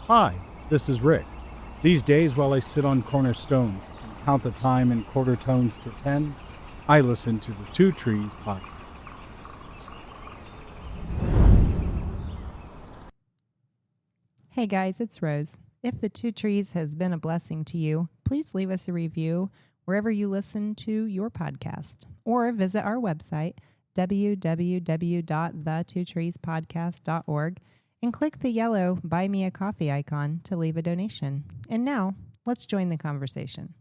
Hi, this is Rick. These days, while I sit on cornerstones and count the time in quarter tones to 10, I listen to the Two Trees podcast. Hey guys, it's Rose. If the Two Trees has been a blessing to you, please leave us a review wherever you listen to your podcast, or visit our website, www.thetwotreespodcast.org, and click the yellow Buy Me a Coffee icon to leave a donation. And now, let's join the conversation.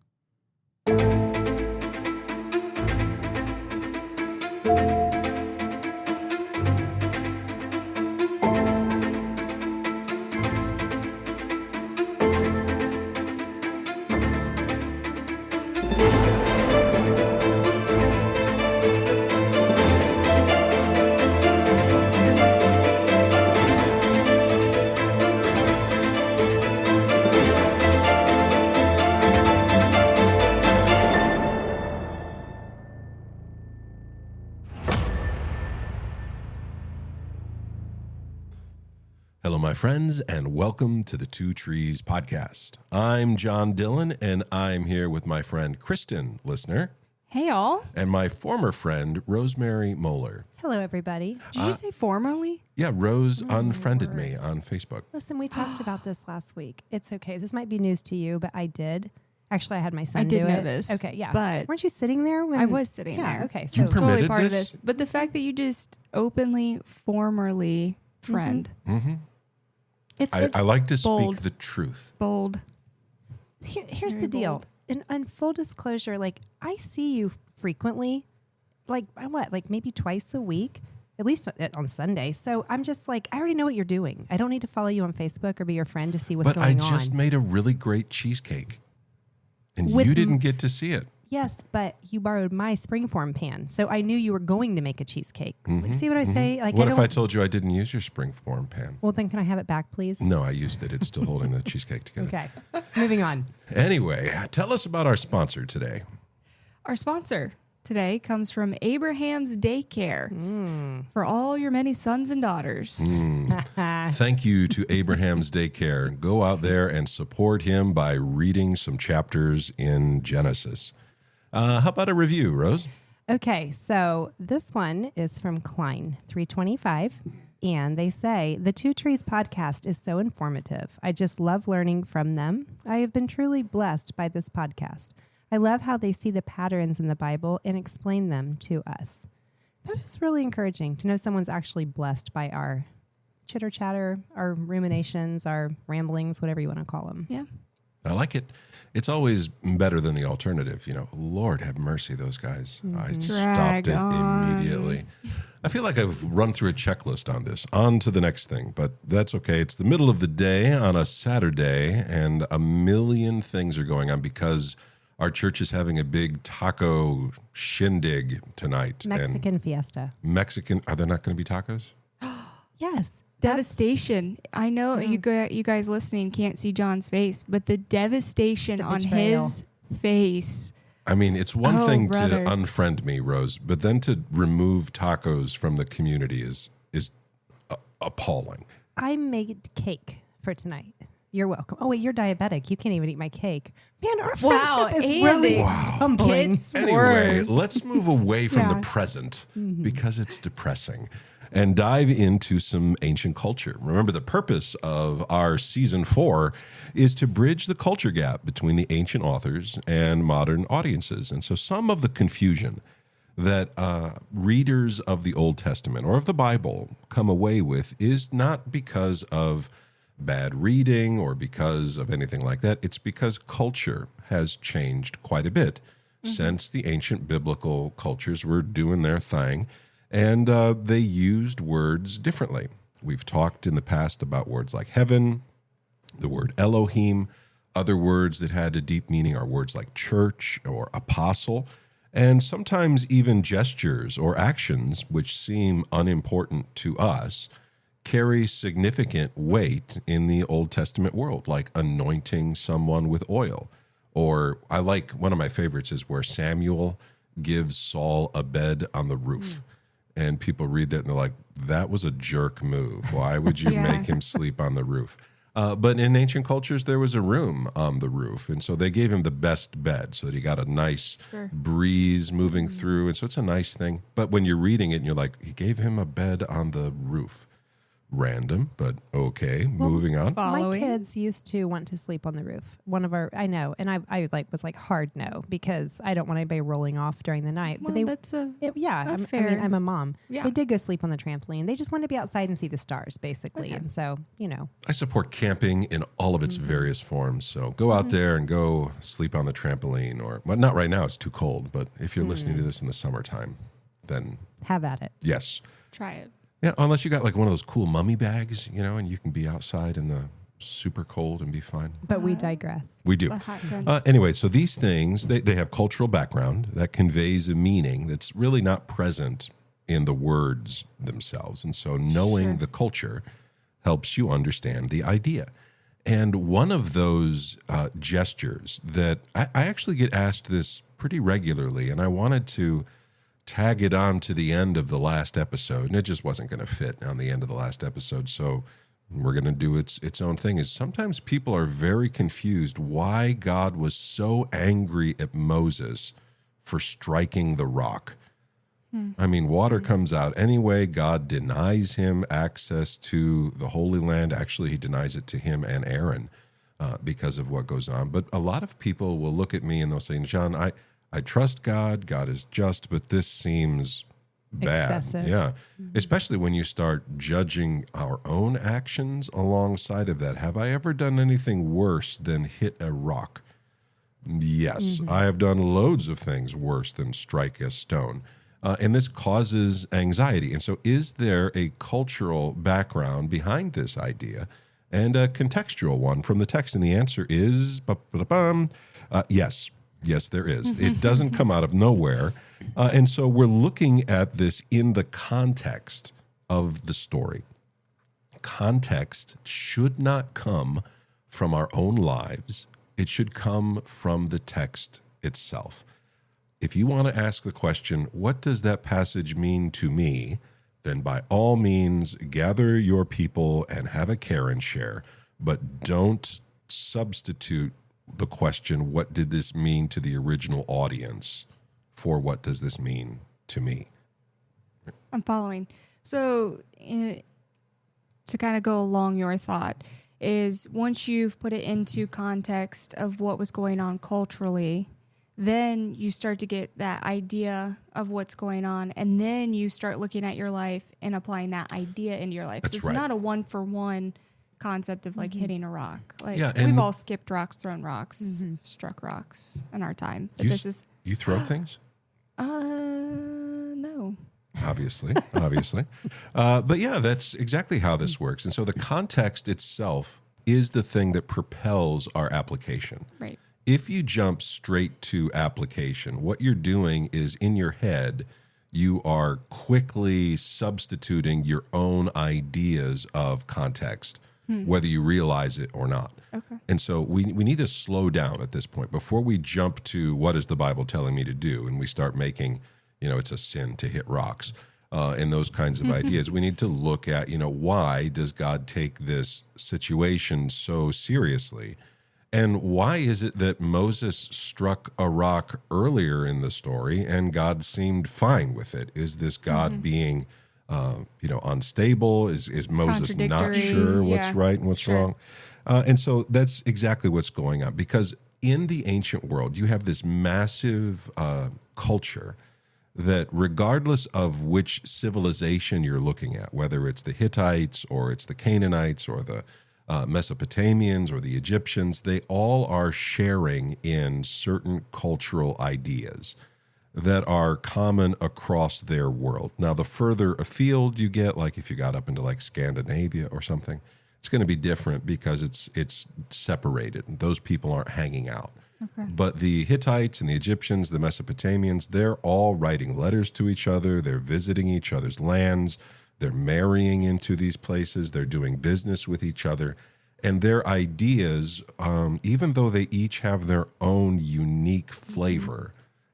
Hello, my friends, and welcome to the Two Trees podcast. I'm John Dillon, and I'm here with my friend Kristen Listener. Hey, y'all. And my former friend, Rosemary Moeller. Hello, everybody. Did you say formerly? Yeah, Rose unfriended me on Facebook. Listen, we talked about this last week. It's okay. This might be news to you, but I did. Actually, I had my son I do did it. know this. Okay, yeah. But weren't you sitting there when I was sitting yeah, there. Okay, You so It's totally permitted part of this? this. But the fact that you just openly, formerly friend, I like to Bold. speak the truth. bold. Here's Very the deal. bold. In full disclosure, like I see you frequently, like maybe twice a week, at least on Sunday. So I'm just like, I already know what you're doing. I don't need to follow you on Facebook or be your friend to see what's But I going just on. made a really great cheesecake, and With you didn't get to see it. Yes, but you borrowed my springform pan, so I knew you were going to make a cheesecake. Like, see what I say? Like, What I if don't, I told you I didn't use your springform pan? Well, then can I have it back, please? No, I used it. It's still holding the cheesecake together. Okay, moving on. Anyway, tell us about our sponsor today. Our sponsor today comes from Abraham's Daycare for all your many sons and daughters. Thank you to Abraham's Daycare. Go out there and support him by reading some chapters in Genesis. How about a review, Rose? Okay, so this one is from Klein 325, and they say, the Two Trees podcast is so informative. I just love learning from them. I have been truly blessed by this podcast. I love how they see the patterns in the Bible and explain them to us. That is really encouraging to know someone's actually blessed by our chitter-chatter, our ruminations, our ramblings, whatever you want to call them. Yeah. I like it. It's always better than the alternative. You know, Lord have mercy, those guys. I stopped Drag it on. immediately. I feel like I've run through a checklist on this. On to the next thing, but that's okay. It's the middle of the day on a Saturday, and a million things are going on because our church is having a big taco shindig tonight. Mexican fiesta. And Mexican, are there not going to be tacos? Yes. Devastation. I know you guys listening can't see John's face, but the devastation on betrayal. his face. I mean, it's one thing brother. to unfriend me, Rose, but then to remove tacos from the community is appalling. I made cake for tonight. You're welcome. Oh, wait, you're diabetic. You can't even eat my cake. Man, our Wow, friendship is Andy. really Wow. stumbling. Kids Anyway, worse. let's move away from Yeah. the present because it's depressing and dive into some ancient culture. Remember, the purpose of our season 4 is to bridge the culture gap between the ancient authors and modern audiences. And so some of the confusion that readers of the Old Testament or of the Bible come away with is not because of bad reading or because of anything like that. It's because culture has changed quite a bit since the ancient biblical cultures were doing their thing, and they used words differently. We've talked in the past about words like heaven, the word Elohim. Other words that had a deep meaning are words like church or apostle, and sometimes even gestures or actions which seem unimportant to us carry significant weight in the Old Testament world, like anointing someone with oil. Or I like, one of my favorites is where Samuel gives Saul a bed on the roof. And people read that and they're like, that was a jerk move. Why would you Yeah. make him sleep on the roof? But in ancient cultures, there was a room on the roof. And so they gave him the best bed so that he got a nice breeze moving through. And so it's a nice thing. But when you're reading it and you're like, he gave him a bed on the roof. Random, but okay. Moving on. My kids used to want to sleep on the roof. I know, and I was like hard no, because I don't want anybody rolling off during the night. Well, but I'm a mom. Yeah. They did go sleep on the trampoline. They just wanted to be outside and see the stars, basically. And so, I support camping in all of its various forms. So go out there and go sleep on the trampoline, well, not right now, it's too cold. But if you're listening to this in the summertime, then have at it. Yes. Try it. Yeah, unless you got like one of those cool mummy bags, and you can be outside in the super cold and be fine. But we digress. We do. Anyway, so these things, they have cultural background that conveys a meaning that's really not present in the words themselves. And so knowing the culture helps you understand the idea. And one of those gestures that I actually get asked this pretty regularly, and I wanted to tag it on to the end of the last episode, and it just wasn't going to fit on the end of the last episode, so we're going to do its own thing, is sometimes people are very confused why God was so angry at Moses for striking the rock. I mean, water comes out anyway. God denies him access to the Holy Land. Actually, he denies it to him and Aaron because of what goes on. But a lot of people will look at me and they'll say, John, I trust God. God is just, but this seems bad. Excessive. Yeah. Especially when you start judging our own actions alongside of that. Have I ever done anything worse than hit a rock? Yes. I have done loads of things worse than strike a stone. And this causes anxiety. And so is there a cultural background behind this idea and a contextual one from the text? And the answer is yes. Yes, there is. It doesn't come out of nowhere. And so we're looking at this in the context of the story. Context should not come from our own lives. It should come from the text itself. If you want to ask the question, what does that passage mean to me? Then by all means, gather your people and have a care and share, but don't substitute the question, what did this mean to the original audience, for what does this mean to me? I'm following. So to kind of go along your thought is once you've put it into context of what was going on culturally, then you start to get that idea of what's going on, and then you start looking at your life and applying that idea into your life. That's so it's right. not a one-for-one concept of like hitting a rock. Like Yeah, we've and- all skipped rocks, thrown rocks, struck rocks in our time. But You throw things? No. Obviously. But yeah, that's exactly how this works. And so the context itself is the thing that propels our application. Right. If you jump straight to application, what you're doing is in your head, you are quickly substituting your own ideas of context, whether you realize it or not. Okay. And so we need to slow down at this point before we jump to what is the Bible telling me to do, and we start making, it's a sin to hit rocks and those kinds of ideas. We need to look at, why does God take this situation so seriously? And why is it that Moses struck a rock earlier in the story and God seemed fine with it? Is this God being, unstable? Is Moses not Contradictory, sure what's yeah, right and what's sure. wrong? And so that's exactly what's going on, because in the ancient world, you have this massive culture that regardless of which civilization you're looking at, whether it's the Hittites or it's the Canaanites or the Mesopotamians or the Egyptians, they all are sharing in certain cultural ideas that are common across their world. Now, the further afield you get, like if you got up into like Scandinavia or something, it's going to be different because it's separated. Those people aren't hanging out. Okay. But the Hittites and the Egyptians, the Mesopotamians, they're all writing letters to each other. They're visiting each other's lands. They're marrying into these places. They're doing business with each other. And their ideas, even though they each have their own unique flavor,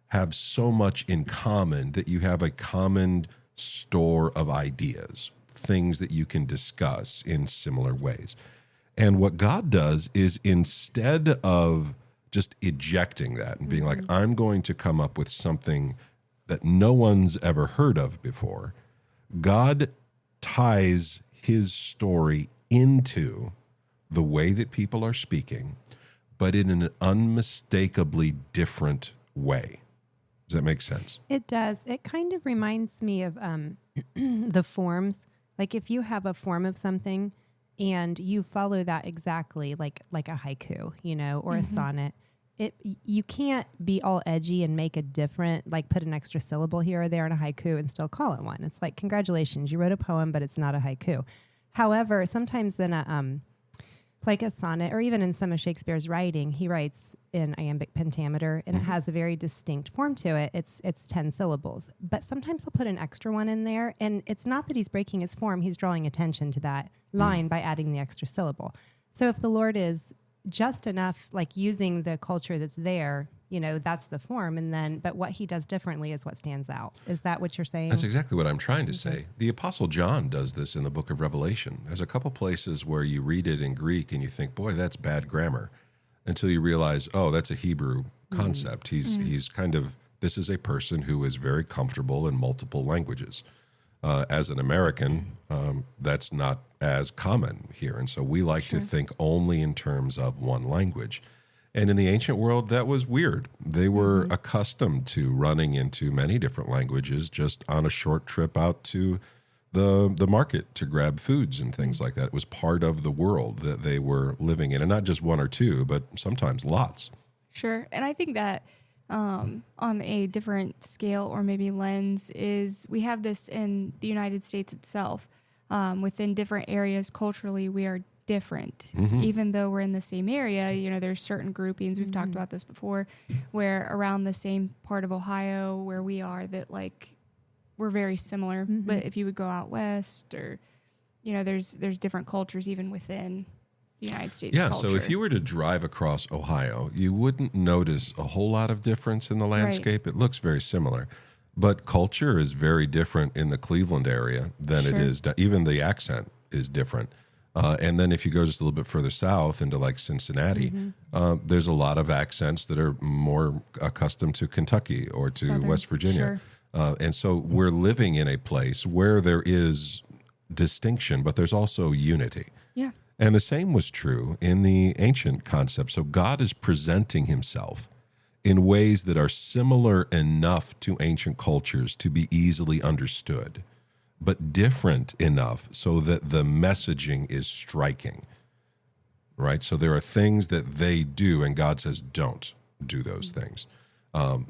have so much in common that you have a common store of ideas, things that you can discuss in similar ways. And what God does is instead of just ejecting that and being like, I'm going to come up with something that no one's ever heard of before, God ties his story into the way that people are speaking, but in an unmistakably different way. Does that make sense? It does. It kind of reminds me of the forms. Like if you have a form of something and you follow that exactly, like a haiku, or a sonnet, you can't be all edgy and make a different, like put an extra syllable here or there in a haiku and still call it one. It's like, congratulations, you wrote a poem, but it's not a haiku. However, sometimes in like a sonnet, or even in some of Shakespeare's writing, he writes in iambic pentameter, and it has a very distinct form to it. It's 10 syllables. But sometimes he'll put an extra one in there, and it's not that he's breaking his form. He's drawing attention to that line by adding the extra syllable. So if the Lord is just enough, like using the culture that's there, that's the form. But what he does differently is what stands out. Is that what you're saying? That's exactly what I'm trying to say. The Apostle John does this in the book of Revelation. There's a couple places where you read it in Greek and you think, boy, that's bad grammar, until you realize, oh, that's a Hebrew concept. He's kind of, this is a person who is very comfortable in multiple languages. As an American, that's not as common here. And so we like to think only in terms of one language. And in the ancient world, that was weird. They were accustomed to running into many different languages just on a short trip out to the market to grab foods and things like that. It was part of the world that they were living in, and not just one or two, but sometimes lots. Sure. And I think that on a different scale or maybe lens is we have this in the United States itself. Within different areas culturally, we are different. Even though we're in the same area, there's certain groupings, we've talked about this before, where around the same part of Ohio where we are that like we're very similar. But if you would go out west or, there's different cultures even within the United States culture. So if you were to drive across Ohio, you wouldn't notice a whole lot of difference in the landscape. It looks very similar. But culture is very different in the Cleveland area than it is. Even the accent is different. And then if you go just a little bit further south into like Cincinnati, there's a lot of accents that are more accustomed to Kentucky or to Southern, West Virginia. And so we're living in a place where there is distinction, but there's also unity. Yeah. And the same was true in the ancient concept. So God is presenting himself in ways that are similar enough to ancient cultures to be easily understood, but different enough so that the messaging is striking, right? So there are things that they do, and God says, don't do those things.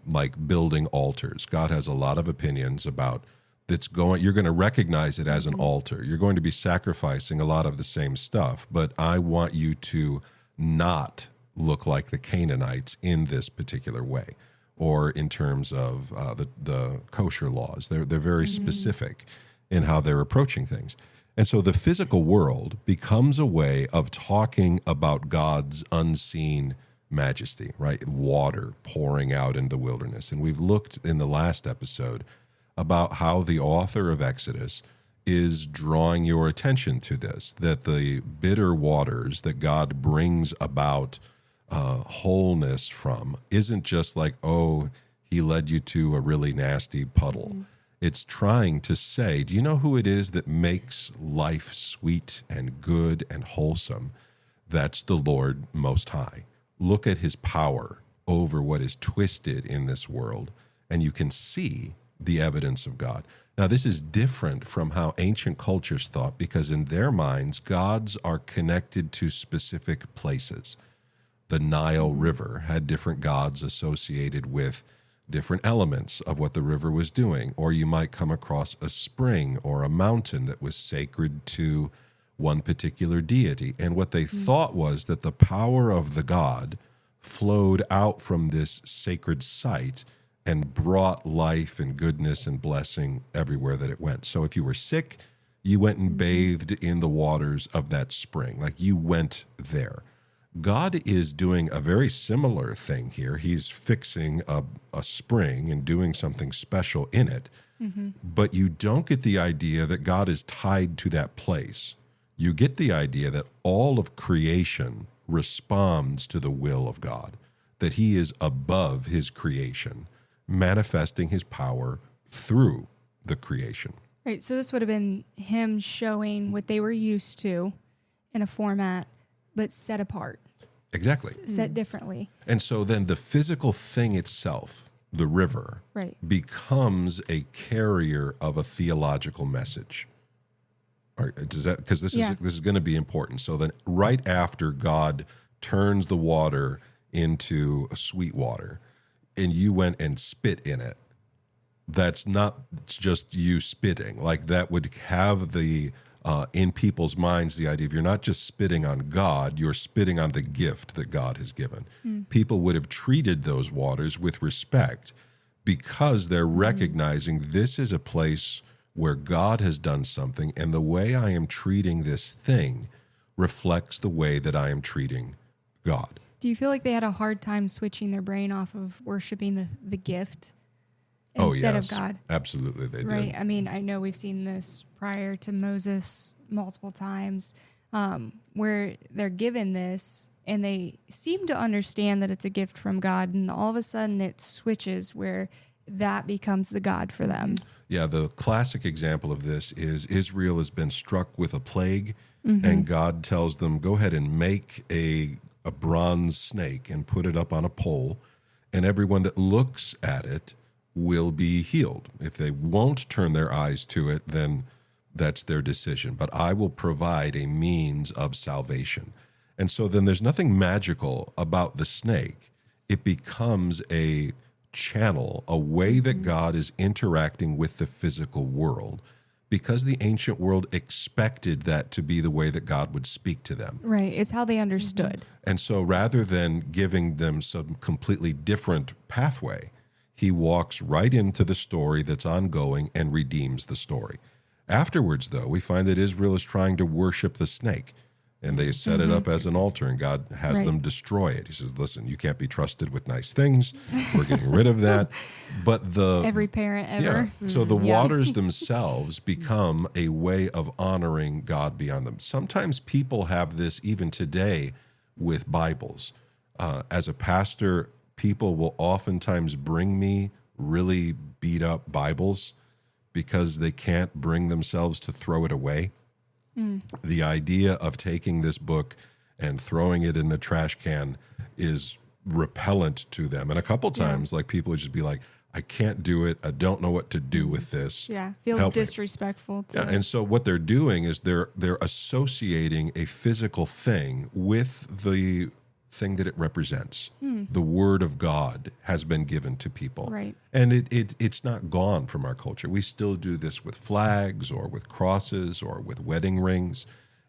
Like building altars. God has a lot of opinions about you're going to recognize it as an altar. You're going to be sacrificing a lot of the same stuff, but I want you to not look like the Canaanites in this particular way, or in terms of the kosher laws. They're very specific in how they're approaching things. And so the physical world becomes a way of talking about God's unseen majesty, right? Water pouring out in the wilderness. And we've looked in the last episode about how the author of Exodus is drawing your attention to this, that the bitter waters that God brings about wholeness from isn't just like, oh, he led you to a really nasty puddle. It's trying to say, do you know who it is that makes life sweet and good and wholesome? That's the Lord Most High. Look at his power over what is twisted in this world, and you can see the evidence of God. Now, this is different from how ancient cultures thought, because in their minds, gods are connected to specific places. The Nile River had different gods associated with different elements of what the river was doing. Or you might come across a spring or a mountain that was sacred to one particular deity. And what they thought was that the power of the god flowed out from this sacred site and brought life and goodness and blessing everywhere that it went. So if you were sick, you went and bathed in the waters of that spring. Like you went there. God is doing a very similar thing here. He's fixing a spring and doing something special in it. But you don't get the idea that God is tied to that place. you get the idea that all of creation responds to the will of God, that he is above his creation, manifesting his power through the creation. Right. So this would have been him showing what they were used to in a format, but set apart. Exactly. Set differently. And so then the physical thing itself, the river, Right. becomes a carrier of a theological message. Does that, because this is going to be important. So then right after God turns the water into a sweet water and you went and spit in it, that's not just you spitting. Like that would have the in people's minds the idea of you're not just spitting on God, you're spitting on the gift that God has given. People would have treated those waters with respect because they're recognizing this is a place where God has done something, and the way I am treating this thing reflects the way that I am treating God. Do you feel like they had a hard time switching their brain off of worshiping the gift Oh, instead yes. of God? Absolutely, they Right. did. I mean, I know we've seen this prior to Moses multiple times, where they're given this and they seem to understand that it's a gift from God, and all of a sudden it switches where that becomes the God for them. Yeah, the classic example of this is Israel has been struck with a plague, and God tells them, go ahead and make a bronze snake and put it up on a pole, and everyone that looks at it will be healed. If they won't turn their eyes to it, then that's their decision. But I will provide a means of salvation. And so then there's nothing magical about the snake. It becomes a channel, a way that God is interacting with the physical world, because the ancient world expected that to be the way that God would speak to them. Right. It's how they understood. And so rather than giving them some completely different pathway, he walks right into the story that's ongoing and redeems the story. Afterwards, though, we find that Israel is trying to worship the snake, and they set it up as an altar, and God has them destroy it. He says, listen, you can't be trusted with nice things. We're getting rid of that. But Every parent ever. so the waters themselves become a way of honoring God beyond them. Sometimes people have this even today with Bibles. As a pastor, people will oftentimes bring me really beat up Bibles because they can't bring themselves to throw it away. The idea of taking this book and throwing it in a trash can is repellent to them. And a couple times, like people would just be like, I can't do it. I don't know what to do with this. Yeah. Feels Help me. disrespectful to Yeah, and so what they're doing is they're associating a physical thing with the thing that it represents. The word of God has been given to people. Right. And it's not gone from our culture. We still do this with flags or with crosses or with wedding rings.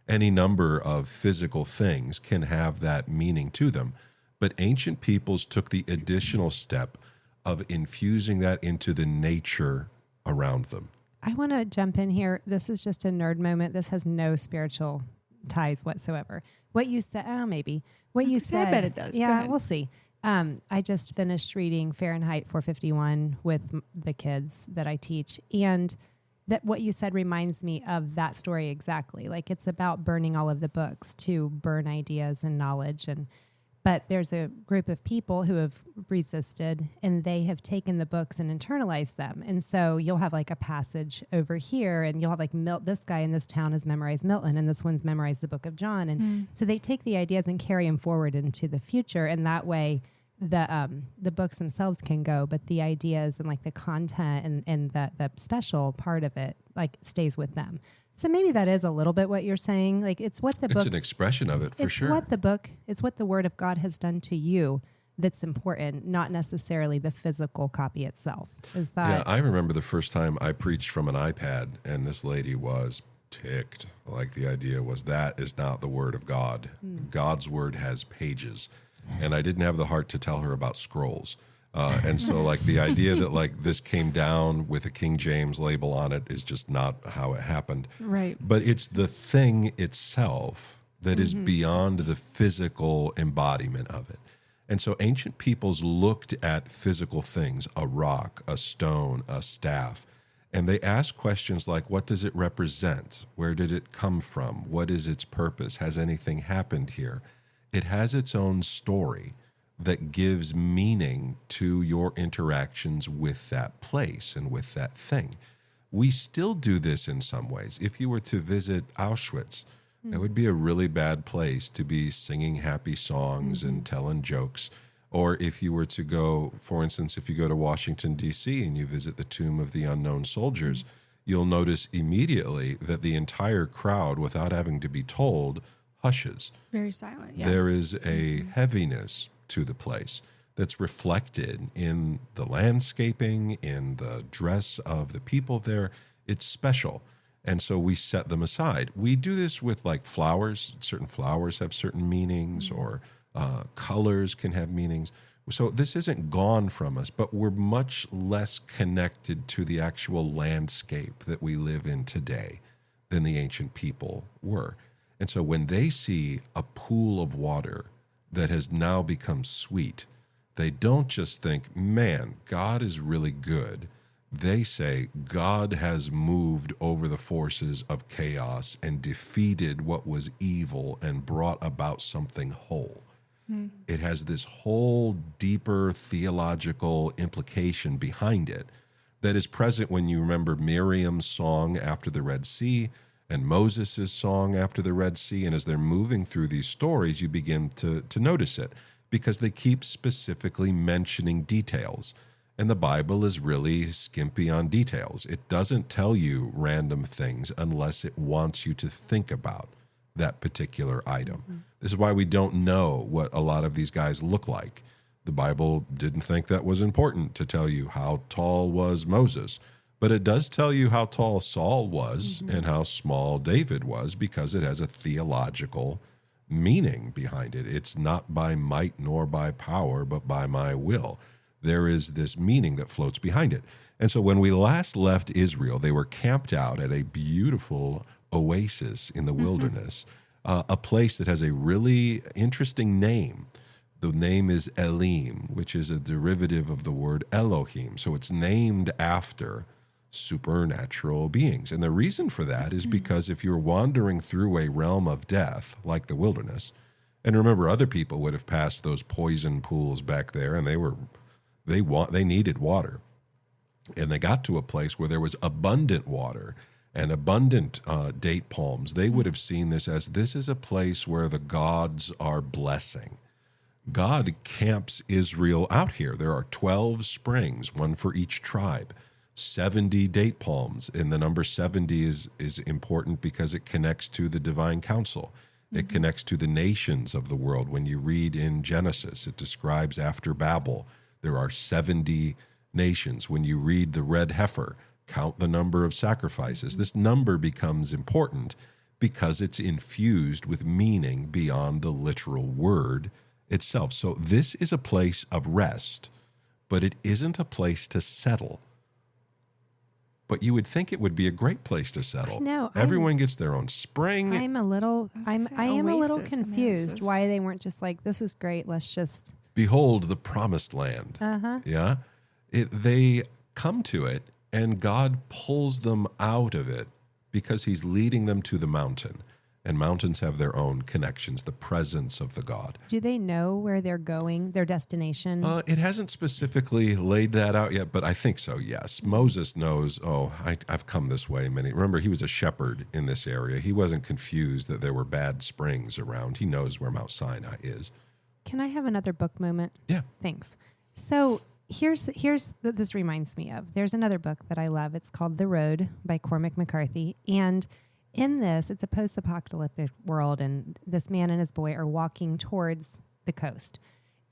Any number of physical things can have that meaning to them. But ancient peoples took the additional step of infusing that into the nature around them. I want to jump in here. This is just a nerd moment. This has no spiritual ties whatsoever. What you said, maybe. What you said, I bet it does. Go Yeah, ahead. we'll see. I just finished reading Fahrenheit 451 with the kids that I teach, and that what you said reminds me of that story exactly. Like it's about burning all of the books to burn ideas and knowledge, but there's a group of people who have resisted, and they have taken the books and internalized them. And so you'll have like a passage over here, and you'll have like this guy in this town has memorized Milton, and this one's memorized the book of John. And so they take the ideas and carry them forward into the future. And that way the books themselves can go, but the ideas and like the content and the special part of it like stays with them. So maybe that is a little bit what you're saying. Like it's what the book. It's an expression of it, for It's sure. what the book. It's what the Word of God has done to you that's important, not necessarily the physical copy itself. Is that? Yeah, I remember the first time I preached from an iPad, and this lady was ticked. Like the idea was that is not the word of God. God's word has pages, and I didn't have the heart to tell her about scrolls. And so, like the idea that like this came down with a King James label on it is just not how it happened. Right. But it's the thing itself that is beyond the physical embodiment of it. And so ancient peoples looked at physical things, a rock, a stone, a staff, And they ask questions like, what does it represent? Where did it come from? What is its purpose? Has anything happened here? It has its own story that gives meaning to your interactions with that place and with that thing. We still do this in some ways. If you were to visit Auschwitz, that would be a really bad place to be singing happy songs and telling jokes. Or if you were to go, for instance, if you go to Washington, D.C. and you visit the Tomb of the Unknown Soldiers, you'll notice immediately that the entire crowd, without having to be told, hushes. Very silent. Yeah. There is a heaviness to the place that's reflected in the landscaping, in the dress of the people there. It's special. And so we set them aside. We do this with like flowers. Certain flowers have certain meanings, or colors can have meanings. So this isn't gone from us, but we're much less connected to the actual landscape that we live in today than the ancient people were. And so when they see a pool of water that has now become sweet, they don't just think, man, God is really good. They say, God has moved over the forces of chaos and defeated what was evil and brought about something whole. It has this whole deeper theological implication behind it that is present when you remember Miriam's song after the Red Sea and Moses' song after the Red Sea. And as they're moving through these stories, you begin to notice it because they keep specifically mentioning details. And the Bible is really skimpy on details. It doesn't tell you random things unless it wants you to think about that particular item. This is why we don't know what a lot of these guys look like. The Bible didn't think that was important to tell you how tall was Moses, but it does tell you how tall Saul was and how small David was, because it has a theological meaning behind it. It's not by might nor by power, but by my will. There is this meaning that floats behind it. And so when we last left Israel, they were camped out at a beautiful oasis in the wilderness, a place that has a really interesting name. The name is Elim, which is a derivative of the word Elohim. So it's named after supernatural beings. And the reason for that is because if you're wandering through a realm of death, like the wilderness, and remember, other people would have passed those poison pools back there, and they needed water. And they got to a place where there was abundant water and abundant date palms. They would have seen this is a place where the gods are blessing. God camps Israel out here. There are 12 springs, one for each tribe, 70 date palms. And the number 70 is important because it connects to the divine council. It connects to the nations of the world. When you read in Genesis, it describes after Babel, there are 70 nations. When you read the red heifer, count the number of sacrifices. This number becomes important because it's infused with meaning beyond the literal word itself. So this is a place of rest, but it isn't a place to settle. But you would think it would be a great place to settle. No, everyone gets their own spring. I am a little Oasis, confused oasis. why they weren't just like, this is great, let's just. Behold the promised land. Yeah. They come to it, and God pulls them out of it because he's leading them to the mountain. And mountains have their own connections, the presence of the God. Do they know where they're going, their destination? It hasn't specifically laid that out yet, but I think so, yes. Moses knows, I've come this way many. Remember, he was a shepherd in this area. He wasn't confused that there were bad springs around. He knows where Mount Sinai is. Can I have another book moment? Yeah. Thanks. So this reminds me of, there's another book that I love. It's called The Road by Cormac McCarthy. And in this, it's a post-apocalyptic world, and this man and his boy are walking towards the coast.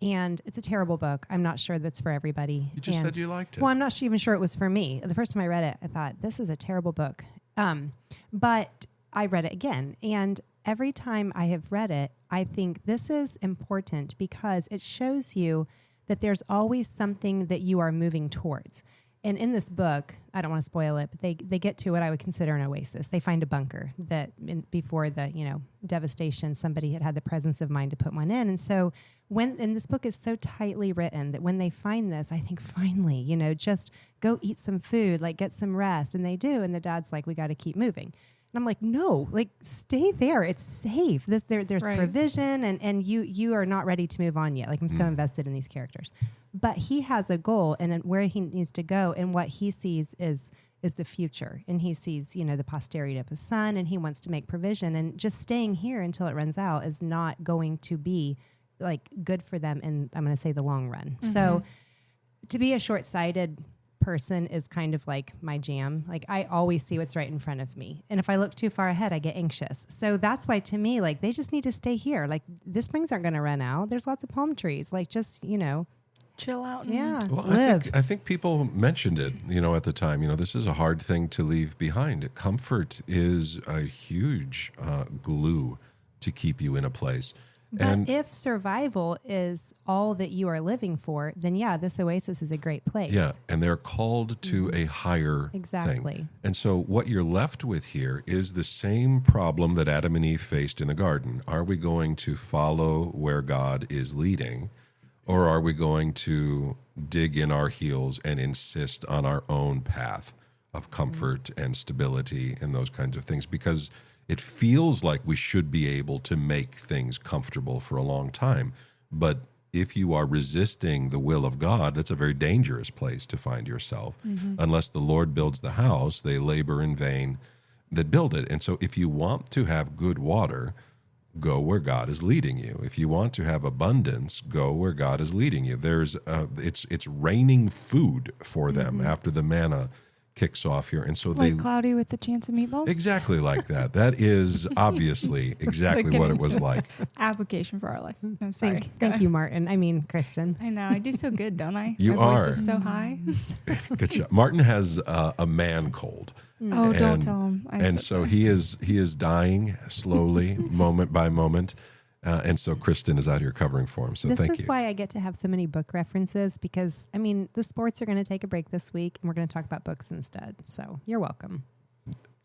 And it's a terrible book. I'm not sure that's for everybody. You just said you liked it. Well, I'm not even sure it was for me. The first time I read it, I thought, this is a terrible book. But I read it again. And every time I have read it, I think this is important because it shows you that there's always something that you are moving towards. And in this book, I don't want to spoil it, but they get to what I would consider an oasis. They find a bunker that before the, devastation, somebody had the presence of mind to put one in. And so and this book is so tightly written that when they find this, I think finally, just go eat some food, like get some rest. And they do. And the dad's like, we got to keep moving. And I'm like, no, like stay there. It's safe. There's Right. provision and you are not ready to move on yet. Like I'm so invested in these characters. But he has a goal and where he needs to go, and what he sees is the future. And he sees, the posterity of his son, and he wants to make provision. And just staying here until it runs out is not going to be like good for them in, I'm going to say, the long run. So to be a short-sighted person is kind of like my jam. Like I always see what's right in front of me. And if I look too far ahead, I get anxious. So that's why to me, like they just need to stay here. Like the springs aren't going to run out. There's lots of palm trees. Like just, Chill out. And yeah, Well, live. I think people mentioned it, at the time. This is a hard thing to leave behind. Comfort is a huge glue to keep you in a place. But if survival is all that you are living for, then yeah, this oasis is a great place. Yeah, and they're called to a higher Exactly. thing. And so what you're left with here is the same problem that Adam and Eve faced in the garden. Are we going to follow where God is leading, or are we going to dig in our heels and insist on our own path of comfort and stability and those kinds of things? Because it feels like we should be able to make things comfortable for a long time. But if you are resisting the will of God, that's a very dangerous place to find yourself. Unless the Lord builds the house, they labor in vain that build it. And so if you want to have good water, go where God is leading you. If you want to have abundance, go where God is leading you. It's raining food for them after the manna kicks off here. And so like Cloudy with the Chance of Meatballs? Exactly like that. That is obviously exactly what it was like. Application for our life. I'm sorry. Thank you, Martin. I mean, Kristen. I know. I do so good, don't I? You My voice are. is so high. Good job. Martin has a man cold. Oh, don't tell him. And so he is dying slowly, moment by moment. And so Kristen is out here covering for him. So This thank is you. why I get to have so many book references because, I mean, the sports are going to take a break this week and we're going to talk about books instead. So you're welcome.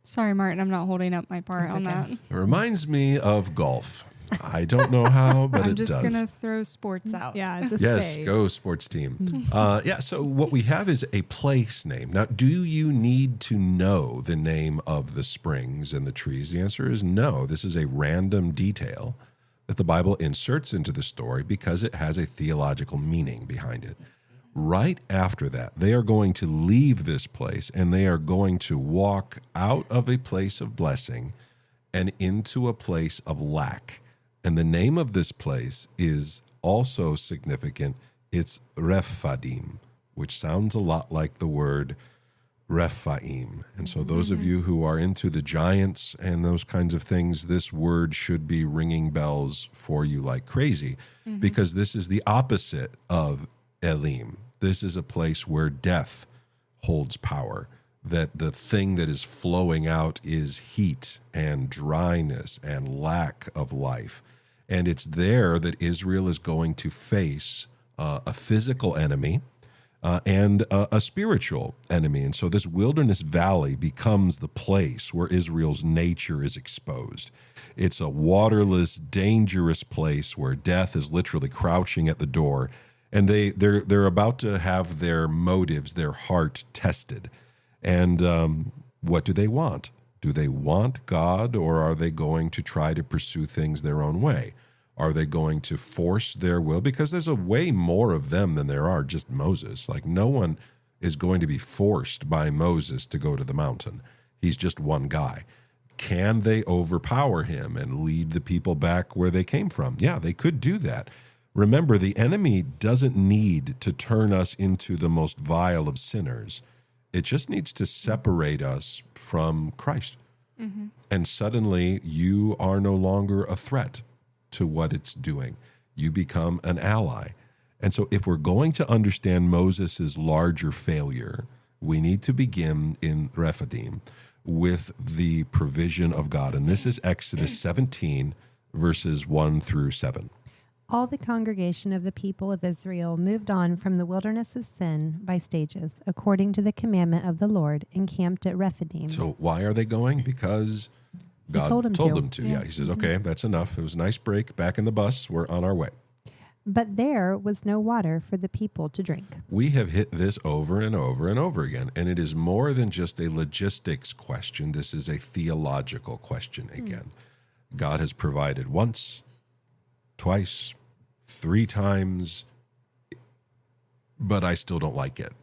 Sorry, Martin. I'm not holding up my part That's on okay. that. It reminds me of golf. I don't know how, but I'm it just does. going to throw sports out. Yeah, just Yes, say. go sports team. So what we have is a place name. Now, do you need to know the name of the springs and the trees? The answer is no. This is a random detail that the Bible inserts into the story because it has a theological meaning behind it. Right after that, they are going to leave this place and they are going to walk out of a place of blessing and into a place of lack. And the name of this place is also significant. It's Rephidim, which sounds a lot like the word Rephaim. And so those of you who are into the giants and those kinds of things, this word should be ringing bells for you like crazy because this is the opposite of Elim. This is a place where death holds power, that the thing that is flowing out is heat and dryness and lack of life. And it's there that Israel is going to face a physical enemy and a spiritual enemy. And so this wilderness valley becomes the place where Israel's nature is exposed. It's a waterless, dangerous place where death is literally crouching at the door. And they're about to have their motives, their heart tested. And what do they want? Do they want God, or are they going to try to pursue things their own way? Are they going to force their will? Because there's a way more of them than there are just Moses. Like no one is going to be forced by Moses to go to the mountain. He's just one guy. Can they overpower him and lead the people back where they came from? Yeah, they could do that. Remember, the enemy doesn't need to turn us into the most vile of sinners. It just needs to separate us from Christ. And suddenly you are no longer a threat to what it's doing. You become an ally. And so if we're going to understand Moses' larger failure, we need to begin in Rephidim with the provision of God. And this is Exodus 17, verses 1 through 7. All the congregation of the people of Israel moved on from the wilderness of Sin by stages, according to the commandment of the Lord, and camped at Rephidim. So why are they going? Because God told them to. Yeah, he says, okay, that's enough. It was a nice break. Back in the bus. We're on our way. But there was no water for the people to drink. We have hit this over and over and over again, and it is more than just a logistics question. This is a theological question again. God has provided once, twice, 3 times, but I still don't like it.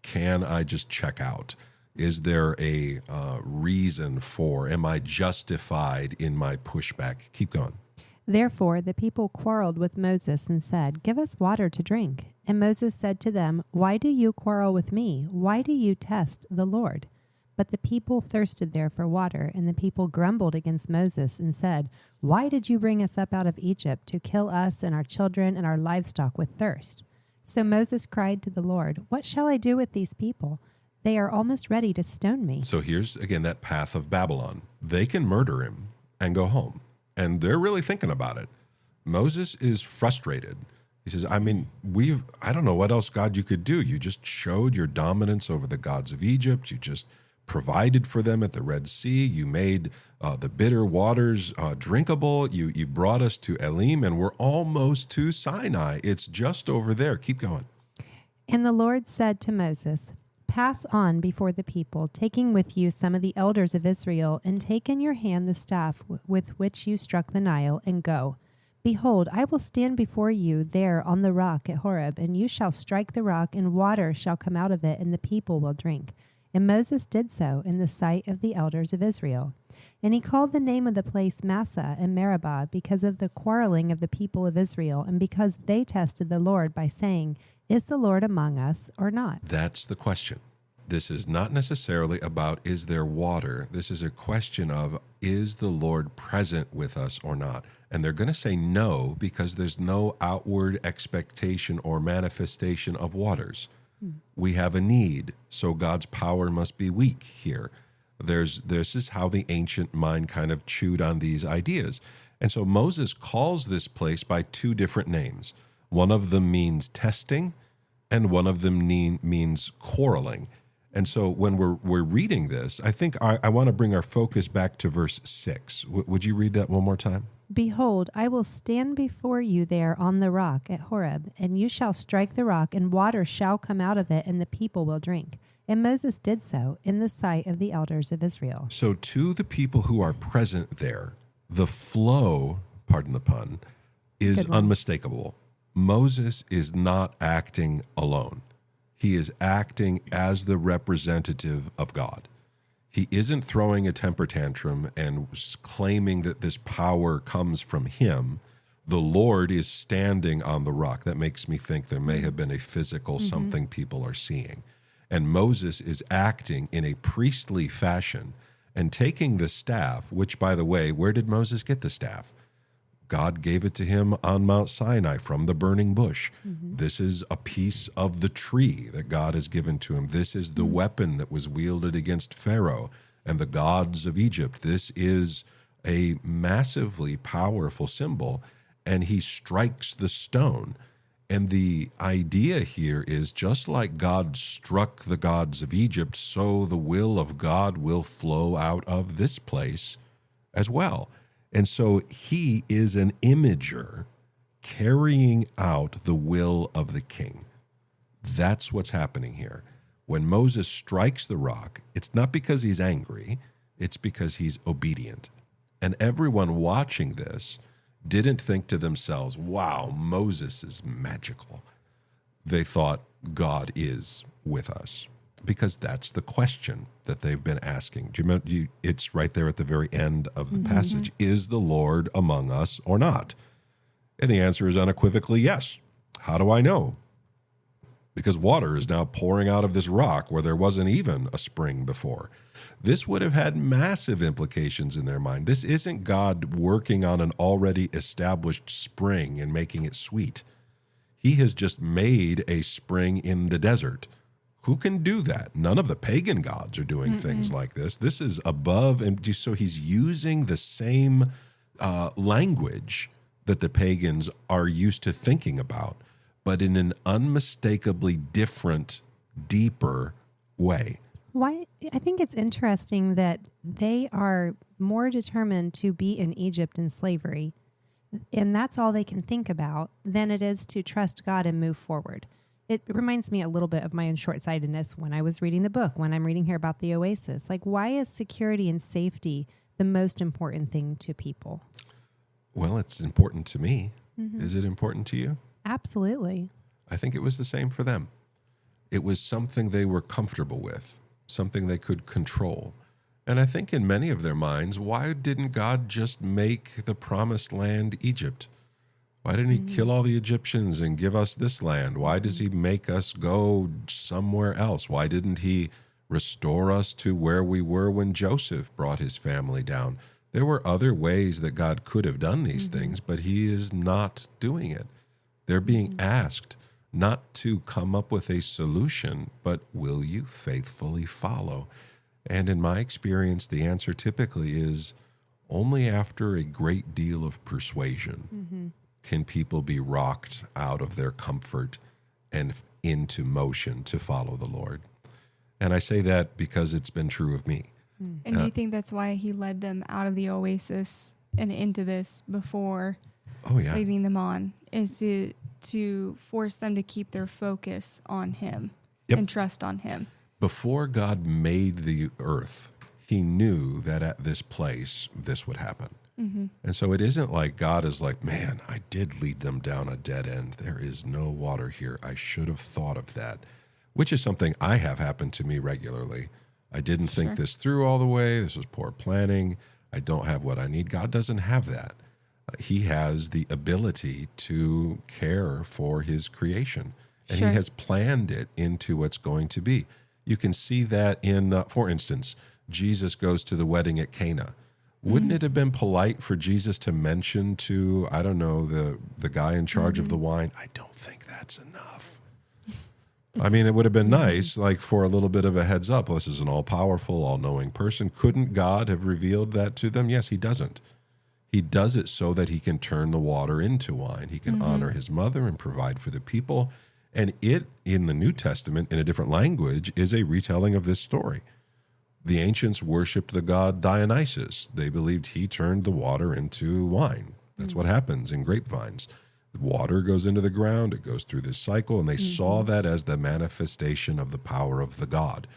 Can I just check out? Is there a reason for, am I justified in my pushback? Keep going. Therefore the people quarreled with Moses and said, "Give us water to drink." And Moses said to them, "Why do you quarrel with me? Why do you test the Lord?" But the people thirsted there for water, and the people grumbled against Moses and said, "Why did you bring us up out of Egypt to kill us and our children and our livestock with thirst?" So Moses cried to the Lord, "What shall I do with these people? They are almost ready to stone me." So here's, again, that path of Babylon. They can murder him and go home. And they're really thinking about it. Moses is frustrated. He says, I don't know what else, God, you could do. You just showed your dominance over the gods of Egypt. You just provided for them at the Red Sea. You made the bitter waters drinkable. You brought us to Elim, and we're almost to Sinai. It's just over there. Keep going. And the Lord said to Moses, "Pass on before the people, taking with you some of the elders of Israel, and take in your hand the staff with which you struck the Nile, and go. Behold, I will stand before you there on the rock at Horeb, and you shall strike the rock, and water shall come out of it, and the people will drink." And Moses did so in the sight of the elders of Israel. And he called the name of the place Massah and Meribah, because of the quarreling of the people of Israel, and because they tested the Lord by saying, "Is the Lord among us or not?" That's the question. This is not necessarily about, is there water? This is a question of, is the Lord present with us or not? And they're going to say no, because there's no outward expectation or manifestation of waters. We have a need, so God's power must be weak here. This is how the ancient mind kind of chewed on these ideas. And so Moses calls this place by 2 different names. One of them means testing, and one of them means quarreling. And so when we're reading this, I think I want to bring our focus back to verse 6. Would you read that one more time? "Behold, I will stand before you there on the rock at Horeb, and you shall strike the rock, and water shall come out of it, and the people will drink." And Moses did so in the sight of the elders of Israel. So to the people who are present there, the flow, pardon the pun, is unmistakable. Moses is not acting alone. He is acting as the representative of God. He isn't throwing a temper tantrum and claiming that this power comes from him. The Lord is standing on the rock. That makes me think there may have been a physical something people are seeing. And Moses is acting in a priestly fashion and taking the staff, which, by the way, where did Moses get the staff? God gave it to him on Mount Sinai from the burning bush. This is a piece of the tree that God has given to him. This is the weapon that was wielded against Pharaoh and the gods of Egypt. This is a massively powerful symbol, and he strikes the stone. And the idea here is, just like God struck the gods of Egypt, so the will of God will flow out of this place as well. And so he is an imager carrying out the will of the king. That's what's happening here. When Moses strikes the rock, it's not because he's angry, it's because he's obedient. And everyone watching this didn't think to themselves, wow, Moses is magical. They thought, God is with us, because that's the question that they've been asking. Do you remember? It's right there at the very end of the passage. Is the Lord among us or not? And the answer is unequivocally yes. How do I know? Because water is now pouring out of this rock where there wasn't even a spring before. This would have had massive implications in their mind. This isn't God working on an already established spring and making it sweet. He has just made a spring in the desert. Who can do that? None of the pagan gods are doing things like this. This is above, and so he's using the same language that the pagans are used to thinking about, but in an unmistakably different, deeper way. Why? I think it's interesting that they are more determined to be in Egypt in slavery, and that's all they can think about, than it is to trust God and move forward. It reminds me a little bit of my own short-sightedness when I was reading the book, when I'm reading here about the oasis. Like, why is security and safety the most important thing to people? Well, it's important to me. Is it important to you? Absolutely. I think it was the same for them. It was something they were comfortable with, something they could control. And I think in many of their minds, why didn't God just make the promised land Egypt? Why didn't he kill all the Egyptians and give us this land? Why does he make us go somewhere else? Why didn't he restore us to where we were when Joseph brought his family down? There were other ways that God could have done these things, but he is not doing it. They're being asked not to come up with a solution, but will you faithfully follow? And in my experience, the answer typically is only after a great deal of persuasion can people be rocked out of their comfort and into motion to follow the Lord. And I say that because it's been true of me. And do you think that's why he led them out of the oasis and into this before leading them on, is to force them to keep their focus on him and trust on him? Before God made the earth, he knew that at this place, this would happen. And so it isn't like God is like, man, I did lead them down a dead end. There is no water here. I should have thought of that, which is something I have happened to me regularly. I didn't think this through all the way. This was poor planning. I don't have what I need. God doesn't have that. He has the ability to care for his creation, and he has planned it into what's going to be. You can see that in, for instance, Jesus goes to the wedding at Cana. Wouldn't it have been polite for Jesus to mention to, I don't know, the guy in charge of the wine, I don't think that's enough. I mean, it would have been nice, like for a little bit of a heads up. This is an all-powerful, all-knowing person. Couldn't God have revealed that to them? Yes, he doesn't. He does it so that he can turn the water into wine. He can honor his mother and provide for the people. And it, in the New Testament, in a different language, is a retelling of this story. The ancients worshipped the god Dionysus. They believed he turned the water into wine. That's what happens in grapevines. The water goes into the ground, it goes through this cycle, and they saw that as the manifestation of the power of the god.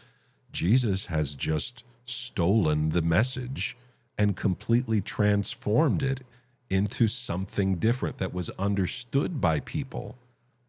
Jesus has just stolen the message and completely transformed it into something different that was understood by people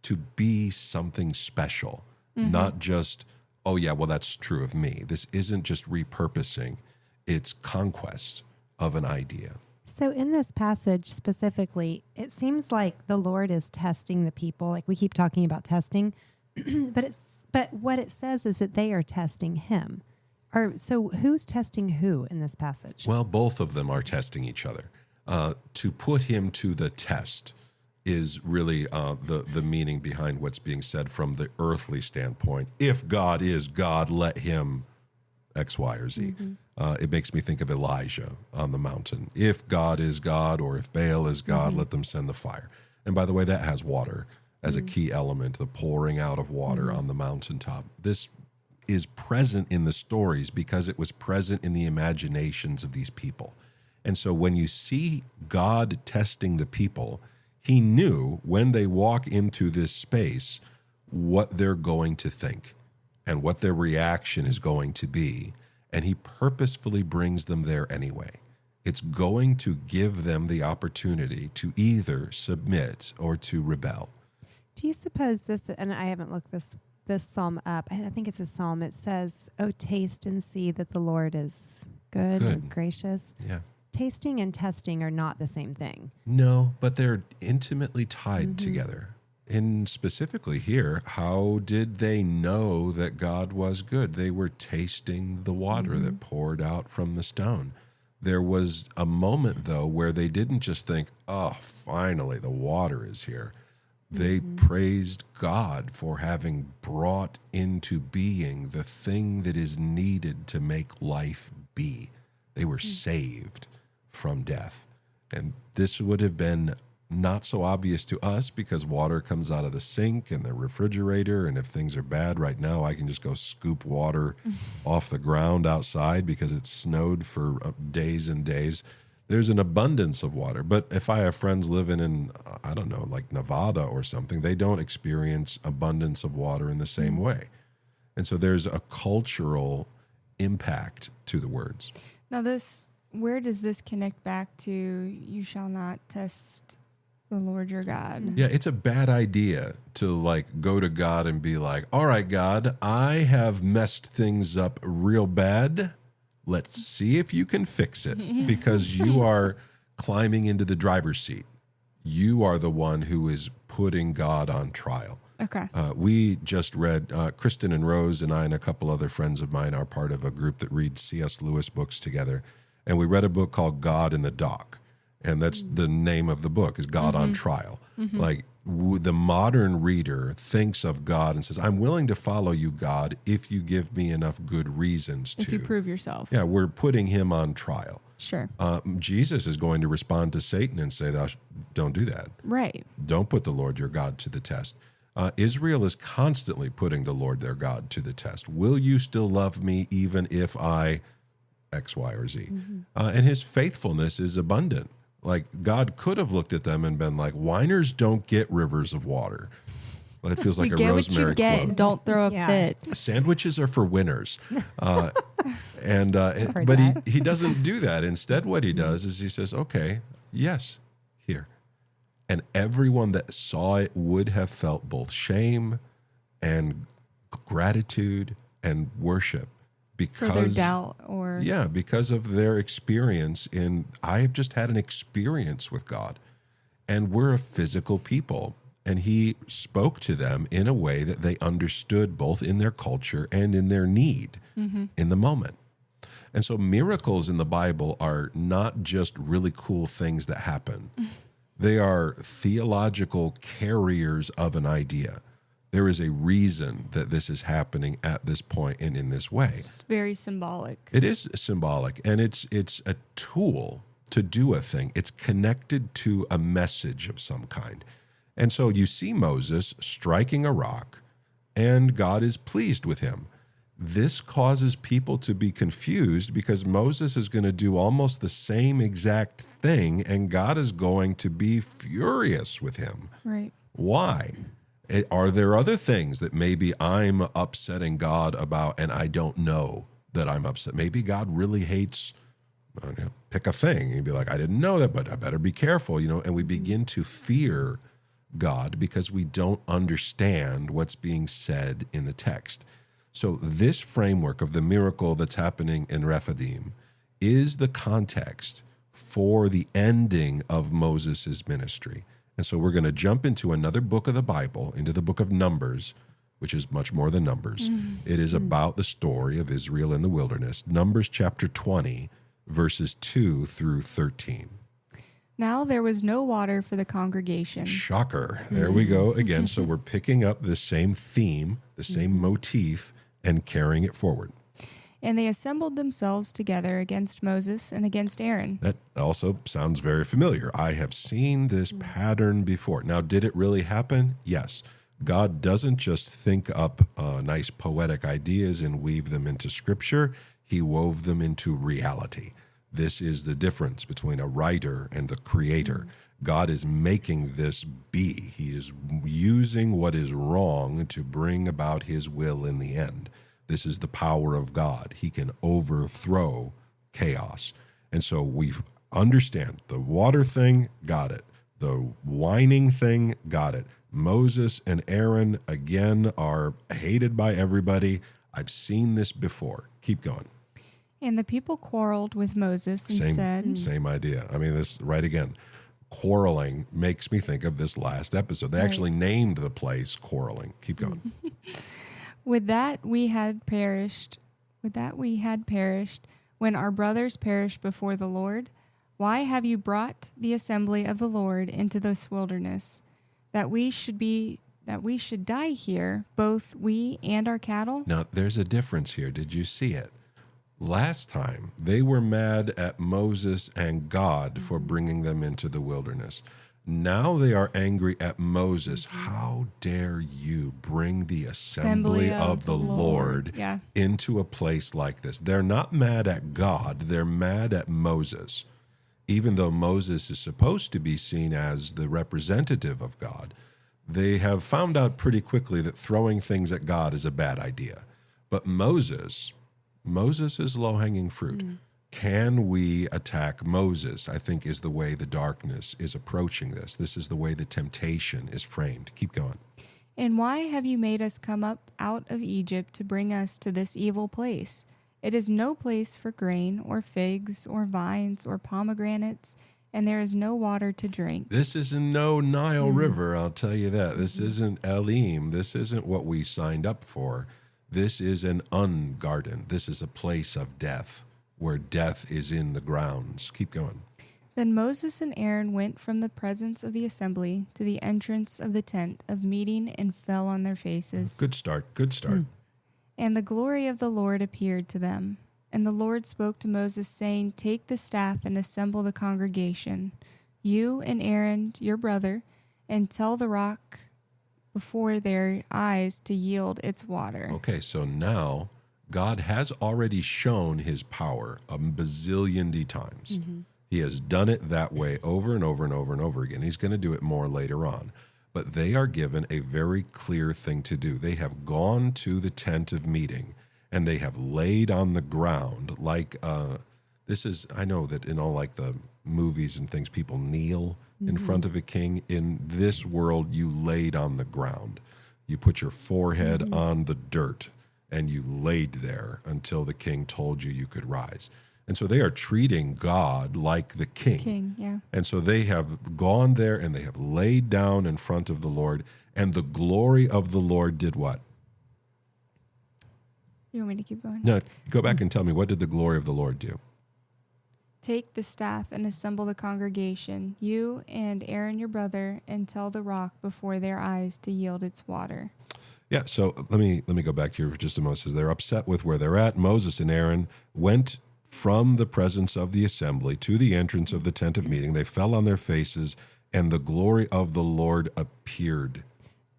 to be something special, not just, oh yeah, well, that's true of me. This isn't just repurposing, it's conquest of an idea. So in this passage specifically, it seems like the Lord is testing the people. Like we keep talking about testing, but what it says is that they are testing him. So who's testing who in this passage? Well, both of them are testing each other. To put him to the test is really the meaning behind what's being said from the earthly standpoint. If God is God, let him X, Y, or Z. It makes me think of Elijah on the mountain. If God is God, or if Baal is God, let them send the fire. And by the way, that has water as a key element, the pouring out of water on the mountaintop. This is present in the stories because it was present in the imaginations of these people. And so when you see God testing the people, he knew when they walk into this space what they're going to think and what their reaction is going to be. And he purposefully brings them there anyway. It's going to give them the opportunity to either submit or to rebel. Do you suppose this, and I haven't looked this psalm up, I think it's a psalm, it says, oh, taste and see that the Lord is good. Or gracious. Yeah. Tasting and testing are not the same thing. No, but they're intimately tied together. And specifically here, how did they know that God was good? They were tasting the water that poured out from the stone. There was a moment, though, where they didn't just think, oh, finally, the water is here. They praised God for having brought into being the thing that is needed to make life be. They were saved from death. And this would have been not so obvious to us because water comes out of the sink and the refrigerator. And if things are bad right now, I can just go scoop water off the ground outside because it's snowed for days and days. There's an abundance of water. But if I have friends living in, I don't know, like Nevada or something, they don't experience abundance of water in the same way. And so there's a cultural impact to the words. Now, where does this connect back to you shall not test the Lord your God? Yeah, it's a bad idea to like go to God and be like, all right, God, I have messed things up real bad. Let's see if you can fix it, because you are climbing into the driver's seat. You are the one who is putting God on trial. Okay. We just read, Kristen and Rose and I and a couple other friends of mine are part of a group that reads C.S. Lewis books together. And we read a book called God in the Dock. And that's the name of the book, is God on Trial. Like the modern reader thinks of God and says, I'm willing to follow you, God, if you give me enough good reasons to. If you prove yourself. Yeah, we're putting him on trial. Sure. Jesus is going to respond to Satan and say, don't do that. Right. Don't put the Lord your God to the test. Israel is constantly putting the Lord their God to the test. Will you still love me even if I X, Y, or Z? And his faithfulness is abundant. Like God could have looked at them and been like, whiners don't get rivers of water. Well, it feels like You a get what Rosemary you get. quote. Don't throw a Yeah. fit. Sandwiches are for winners. Heard But that. he doesn't do that. Instead, what he does is he says, okay, yes, here. And everyone that saw it would have felt both shame and gratitude and worship because For their doubt or because of their experience in, I have just had an experience with God, and we're a physical people. And he spoke to them in a way that they understood both in their culture and in their need in the moment. And so miracles in the Bible are not just really cool things that happen. They are theological carriers of an idea. There is a reason that this is happening at this point and in this way. it's very symbolic. It is symbolic, and it's a tool to do a thing. It's connected to a message of some kind. And so you see Moses striking a rock, and God is pleased with him. This causes people to be confused because Moses is going to do almost the same exact thing, and God is going to be furious with him. Right. Why? Are there other things that maybe I'm upsetting God about and I don't know that I'm upset? Maybe God really hates, pick a thing. You'd be like, I didn't know that, but I better be careful, and we begin to fear God because we don't understand what's being said in the text. So this framework of the miracle that's happening in Rephidim is the context for the ending of Moses' ministry. And so we're going to jump into another book of the Bible, into the book of Numbers, which is much more than Numbers. It is about the story of Israel in the wilderness. Numbers chapter 20, verses 2 through 13. Now there was no water for the congregation. Shocker. There we go again. So we're picking up the same theme, the same motif, and carrying it forward. And they assembled themselves together against Moses and against Aaron. That also sounds very familiar. I have seen this pattern before. Now, did it really happen? Yes. God doesn't just think up nice poetic ideas and weave them into scripture. He wove them into reality. This is the difference between a writer and the creator. God is making this be. He is using what is wrong to bring about his will in the end. This is the power of God. He can overthrow chaos. And so we understand the water thing, got it. The whining thing, got it. Moses and Aaron, again, are hated by everybody. I've seen this before. Keep going. And the people quarreled with Moses and said, Same idea. I mean, this right again. Quarreling makes me think of this last episode. They actually named the place Quarreling. Keep going. Would that we had perished when our brothers perished before the Lord? Why have you brought the assembly of the Lord into this wilderness, that we should die here, both we and our cattle? Now, there's a difference here. Did you see it? Last time, they were mad at Moses and God for bringing them into the wilderness. Now they are angry at Moses. How dare you bring the assembly of the Lord Yeah. into a place like this? They're not mad at God. They're mad at Moses. Even though Moses is supposed to be seen as the representative of God, they have found out pretty quickly that throwing things at God is a bad idea. But Moses is low-hanging fruit. Can we attack Moses? I think is the way the darkness is approaching this. This is the way the temptation is framed. Keep going. And why have you made us come up out of Egypt to bring us to this evil place? It is no place for grain or figs or vines or pomegranates, and there is no water to drink. This isn't no Nile River, I'll tell you that. This isn't Elim. This isn't what we signed up for. This is an ungarden. This is a place of death, where death is in the grounds. Keep going. Then Moses and Aaron went from the presence of the assembly to the entrance of the tent of meeting and fell on their faces. Good start. Good start. And the glory of the Lord appeared to them. And the Lord spoke to Moses, saying, Take the staff and assemble the congregation, you and Aaron your brother, and tell the rock before their eyes to yield its water. Okay, so now God has already shown his power a bazillion times. He has done it that way over and over and over and over again. He's going to do it more later on. But they are given a very clear thing to do. They have gone to the tent of meeting, and they have laid on the ground like this is, I know that in all like the movies and things, people kneel in front of a king. In this world, you laid on the ground. You put your forehead on the dirt, and you laid there until the king told you you could rise. And so they are treating God like the king. Yeah. And so they have gone there and they have laid down in front of the Lord, and the glory of the Lord did what? You want me to keep going? No, go back and tell me, what did the glory of the Lord do? Take the staff and assemble the congregation, you and Aaron your brother, and tell the rock before their eyes to yield its water. Yeah, so let me go back here for just a moment. It says they're upset with where they're at. Moses and Aaron went from the presence of the assembly to the entrance of the tent of meeting. They fell on their faces, and the glory of the Lord appeared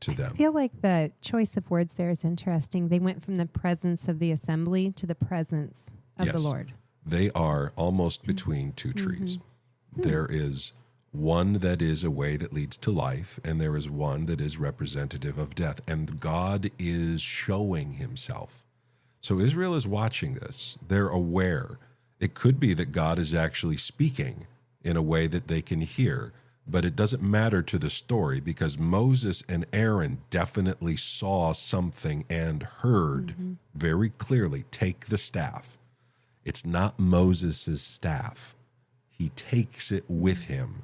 to them. I feel like the choice of words there is interesting. They went from the presence of the assembly to the presence of the Yes. Lord. They are almost between two trees. There is one that is a way that leads to life, and there is one that is representative of death. And God is showing himself. So Israel is watching this. They're aware. It could be that God is actually speaking in a way that they can hear, but it doesn't matter to the story because Moses and Aaron definitely saw something and heard very clearly, take the staff. It's not Moses' staff. He takes it with him,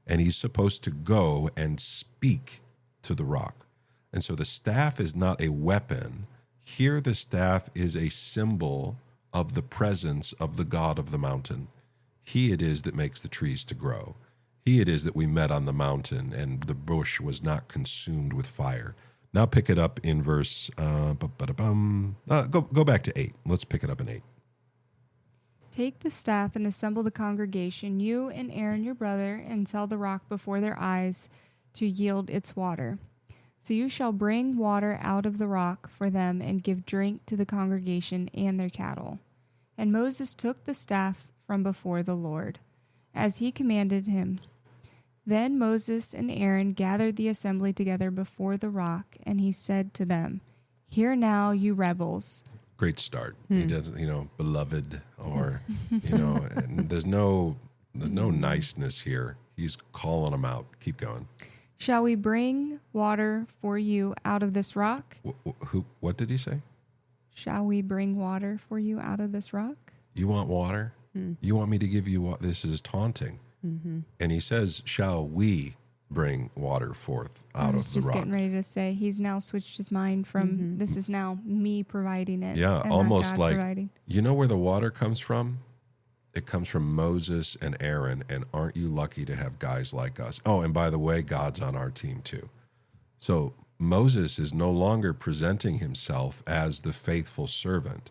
and he's supposed to go and speak to the rock. And so the staff is not a weapon. Here the staff is a symbol of the presence of the God of the mountain. He it is that makes the trees to grow. He it is that we met on the mountain, and the bush was not consumed with fire. Now pick it up in verse, go back to 8. Let's pick it up in 8. Take the staff and assemble the congregation, you and Aaron your brother, and tell the rock before their eyes to yield its water. So you shall bring water out of the rock for them and give drink to the congregation and their cattle. And Moses took the staff from before the Lord, as he commanded him. Then Moses and Aaron gathered the assembly together before the rock, and he said to them, Hear now, you rebels. Great start. He doesn't, beloved, or, and there's no niceness here. He's calling them out. Keep going. Shall we bring water for you out of this rock? What did he say? Shall we bring water for you out of this rock? You want water? You want me to give you what? This is taunting. And he says, shall we bring water forth out of the Just rock? getting ready to say he's now switched his mind from this is now me providing it. Yeah, and not almost God like, providing. you know where the water comes from? It comes from Moses and Aaron, and aren't you lucky to have guys like us? Oh, and by the way, God's on our team too. So Moses is no longer presenting himself as the faithful servant.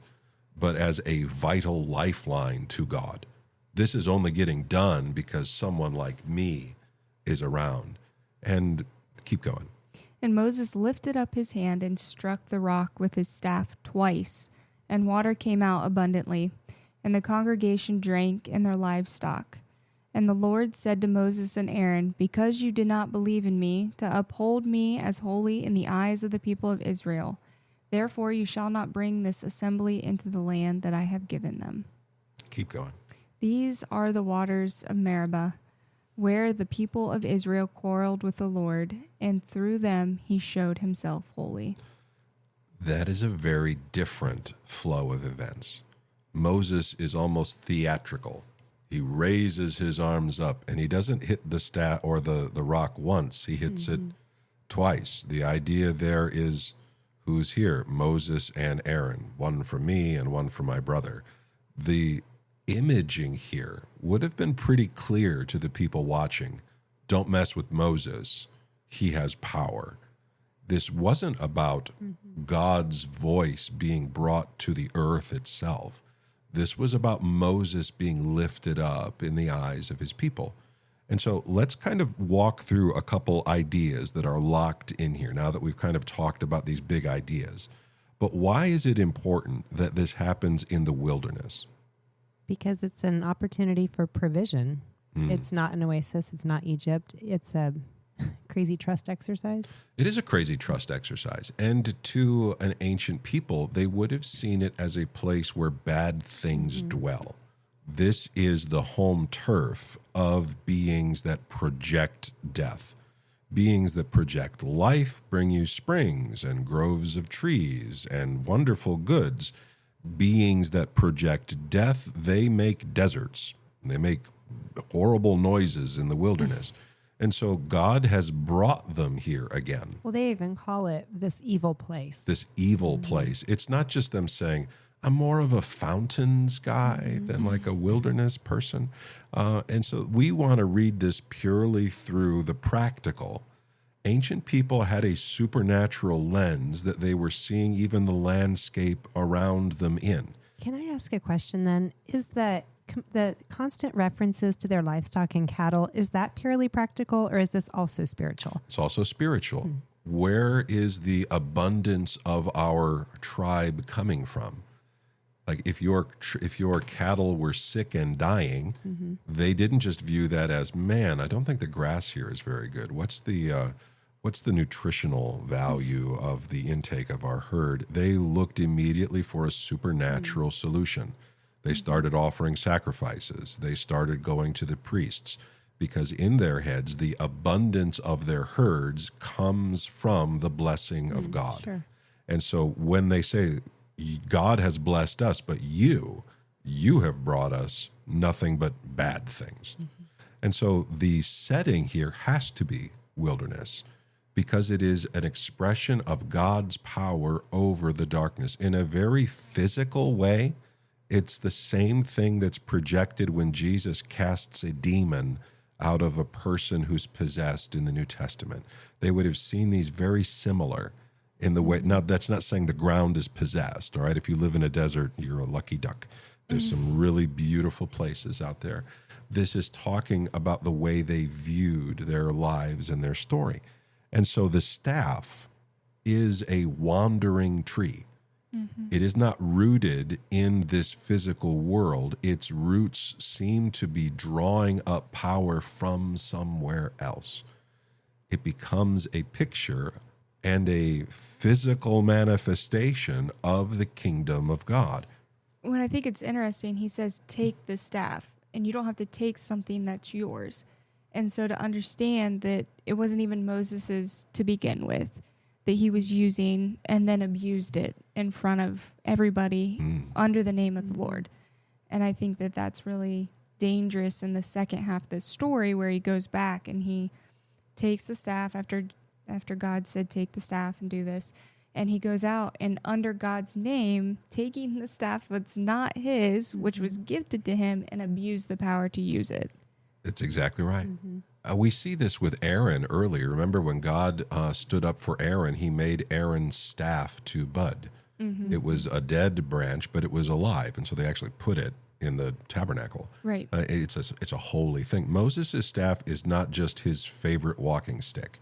but as a vital lifeline to God. This is only getting done because someone like me is around. And keep going. And Moses lifted up his hand and struck the rock with his staff twice, and water came out abundantly, and the congregation drank and their livestock. And the Lord said to Moses and Aaron, because you did not believe in me, to uphold me as holy in the eyes of the people of Israel, therefore you shall not bring this assembly into the land that I have given them. Keep going. These are the waters of Meribah, where the people of Israel quarreled with the Lord, and through them he showed himself holy. That is a very different flow of events. Moses is almost theatrical. He raises his arms up, and he doesn't hit the staff or the rock once. He hits it twice. The idea there is, who's here? Moses and Aaron, one for me and one for my brother. The imaging here would have been pretty clear to the people watching. Don't mess with Moses. He has power. This wasn't about God's voice being brought to the earth itself. This was about Moses being lifted up in the eyes of his people. And so let's kind of walk through a couple ideas that are locked in here now that we've kind of talked about these big ideas. But why is it important that this happens in the wilderness? Because it's an opportunity for provision. It's not an oasis. It's not Egypt. It's a crazy trust exercise. It is a crazy trust exercise. And to an ancient people, they would have seen it as a place where bad things dwell. This is the home turf of beings that project death. Beings that project life bring you springs and groves of trees and wonderful goods. Beings that project death, they make deserts. They make horrible noises in the wilderness. And so God has brought them here again. Well, they even call it this evil place. This evil place. It's not just them saying, I'm more of a fountains guy than like a wilderness person. And so we want to read this purely through the practical. Ancient people had a supernatural lens that they were seeing even the landscape around them in. Can I ask a question then? Is that the constant references to their livestock and cattle, is that purely practical or is this also spiritual? It's also spiritual. Where is the abundance of our tribe coming from? Like if your cattle were sick and dying, they didn't just view that as, man, I don't think the grass here is very good. What's the nutritional value of the intake of our herd? They looked immediately for a supernatural solution. They started offering sacrifices. They started going to the priests because in their heads, the abundance of their herds comes from the blessing of God. Sure. And so when they say, God has blessed us, but you have brought us nothing but bad things. And so the setting here has to be wilderness because it is an expression of God's power over the darkness in a very physical way. It's the same thing that's projected when Jesus casts a demon out of a person who's possessed in the New Testament. They would have seen these very similar in the way. Now, that's not saying the ground is possessed, all right? If you live in a desert, you're a lucky duck. There's some really beautiful places out there. This is talking about the way they viewed their lives and their story. And so the staff is a wandering tree. It is not rooted in this physical world. Its roots seem to be drawing up power from somewhere else. It becomes a picture and a physical manifestation of the kingdom of God. When I think it's interesting, he says, take the staff, and you don't have to take something that's yours. And so to understand that it wasn't even Moses's to begin with, that he was using and then abused it in front of everybody under the name of the Lord. And I think that that's really dangerous in the second half of this story where he goes back and he takes the staff after God said, take the staff and do this. And he goes out and under God's name, taking the staff that's not his, which was gifted to him, and abused the power to use it. That's exactly right. We see this with Aaron earlier. Remember when God stood up for Aaron, he made Aaron's staff to bud. It was a dead branch, but it was alive. And so they actually put it in the tabernacle. Right. It's a holy thing. Moses' staff is not just his favorite walking stick.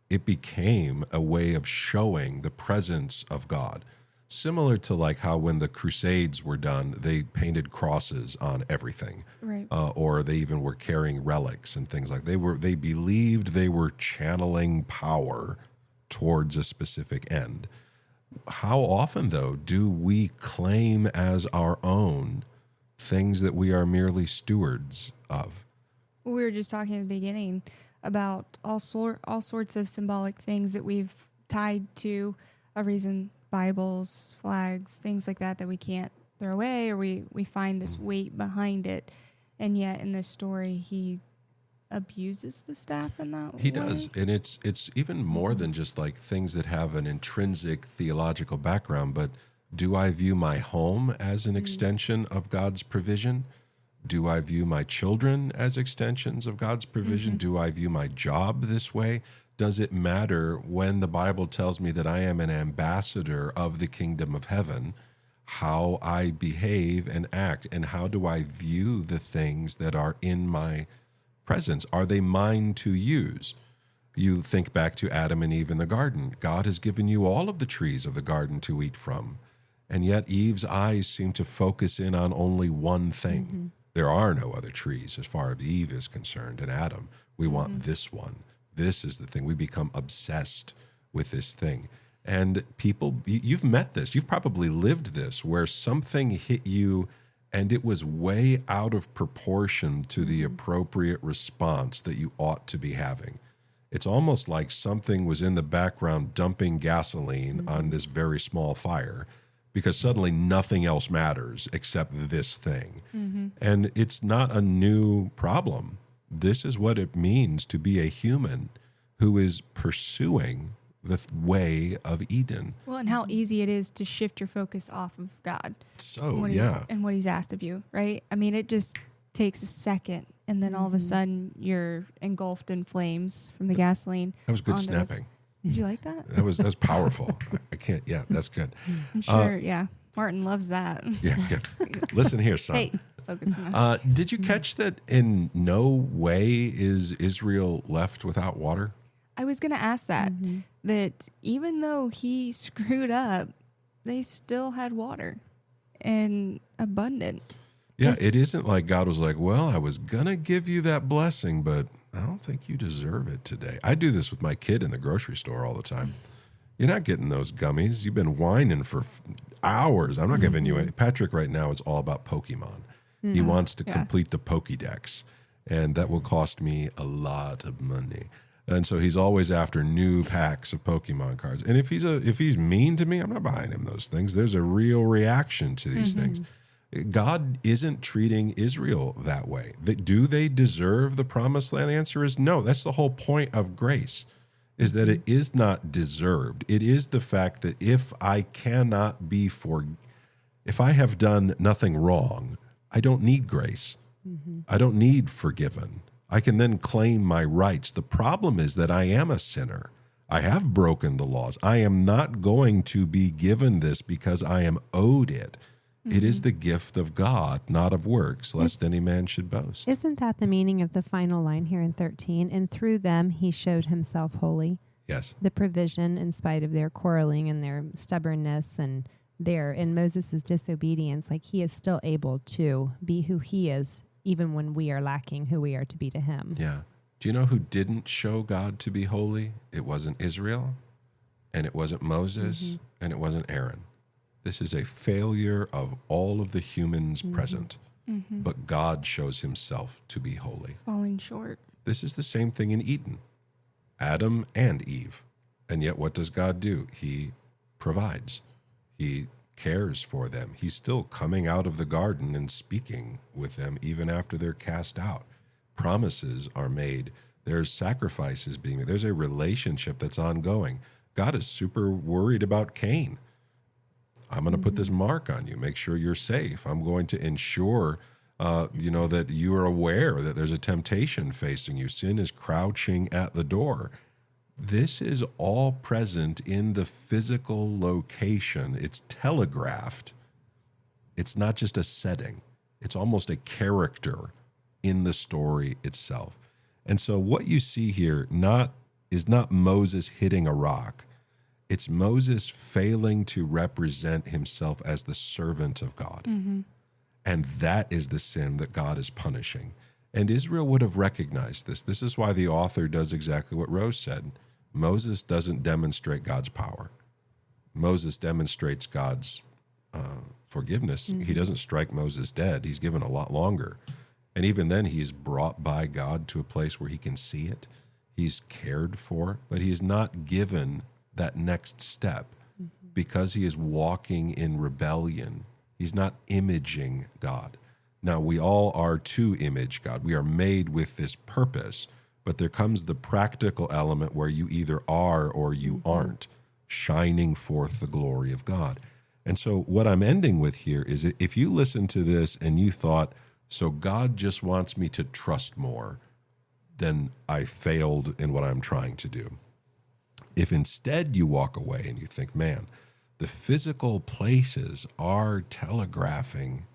It became a way of showing the presence of God. Similar to like how when the Crusades were done, they painted crosses on everything. Right. Or they even were carrying relics and things like they believed they were channeling power towards a specific end. How often, though, do we claim as our own things that we are merely stewards of? We were just talking at the beginning about all sorts of symbolic things that we've tied to a reason, Bibles, flags, things like that we can't throw away, or we find this weight behind it. And yet in this story, he abuses the staff in that way. He does. And it's even more than just like things that have an intrinsic theological background, but do I view my home as an extension of God's provision? Do I view my children as extensions of God's provision? Do I view my job this way? Does it matter when the Bible tells me that I am an ambassador of the kingdom of heaven, how I behave and act, and how do I view the things that are in my presence? Are they mine to use? You think back to Adam and Eve in the garden. God has given you all of the trees of the garden to eat from. And yet Eve's eyes seem to focus in on only one thing. There are no other trees as far as Eve is concerned. And Adam, we want this one. This is the thing. We become obsessed with this thing. And people, you've met this. You've probably lived this, where something hit you and it was way out of proportion to the appropriate response that you ought to be having. It's almost like something was in the background dumping gasoline on this very small fire, because suddenly nothing else matters except this thing. And it's not a new problem. This is what it means to be a human who is pursuing the way of Eden. Well, and how easy it is to shift your focus off of God. So, And what he's asked of you, right? I mean, it just takes a second, and then all of a sudden you're engulfed in flames from the gasoline. That was good onto this- snapping. Did you like that? That was powerful. I can't, yeah, that's good. I'm sure, yeah. Martin loves that. Yeah, good. Listen here, son. Hey, focus on Did you catch that in no way is Israel left without water? I was going to ask that, that even though he screwed up, they still had water and abundant. Yeah, it isn't like God was like, well, I was going to give you that blessing, but I don't think you deserve it today. I do this with my kid in the grocery store all the time. You're not getting those gummies. You've been whining for hours. I'm not giving you any. Patrick right now is all about Pokemon. He wants to complete the Pokédex, and that will cost me a lot of money. And so he's always after new packs of Pokemon cards. And if he's mean to me, I'm not buying him those things. There's a real reaction to these things. God isn't treating Israel that way. Do they deserve the promised land? The answer is no. That's the whole point of grace, is that it is not deserved. It is the fact that if I have done nothing wrong, I don't need grace. I don't need forgiven. I can then claim my rights. The problem is that I am a sinner. I have broken the laws. I am not going to be given this because I am owed it. It is the gift of God, not of works, lest any man should boast. Isn't that the meaning of the final line here in 13? And through them, he showed himself holy. Yes. The provision, in spite of their quarreling and their stubbornness and in Moses' disobedience, like he is still able to be who he is, even when we are lacking who we are to be to him. Yeah. Do you know who didn't show God to be holy? It wasn't Israel, and it wasn't Moses, and it wasn't Aaron. This is a failure of all of the humans present, but God shows himself to be holy. Falling short. This is the same thing in Eden, Adam and Eve. And yet what does God do? He provides. He cares for them. He's still coming out of the garden and speaking with them even after they're cast out. Promises are made. There's sacrifices being made. There's a relationship that's ongoing. God is super worried about Cain. I'm going to put this mark on you. Make sure you're safe. I'm going to ensure, that you are aware that there's a temptation facing you. Sin is crouching at the door. this is all present in the physical location. It's telegraphed. It's not just a setting. It's almost a character in the story itself. And so what you see here is not Moses hitting a rock. It's Moses failing to represent himself as the servant of God. Mm-hmm. And that is the sin that God is punishing. And Israel would have recognized this. This is why the author does exactly what Rose said. Moses doesn't demonstrate God's power. Moses demonstrates God's forgiveness. Mm-hmm. He doesn't strike Moses dead. He's given a lot longer. And even then, he's brought by God to a place where he can see it. He's cared for, but he is not given that next step because he is walking in rebellion. He's not imaging God. Now, we all are to image God. We are made with this purpose, but there comes the practical element where you either are or you aren't, shining forth the glory of God. And so what I'm ending with here is if you listen to this and you thought, so God just wants me to trust more, then I failed in what I'm trying to do. If instead you walk away and you think, man, the physical places are telegraphing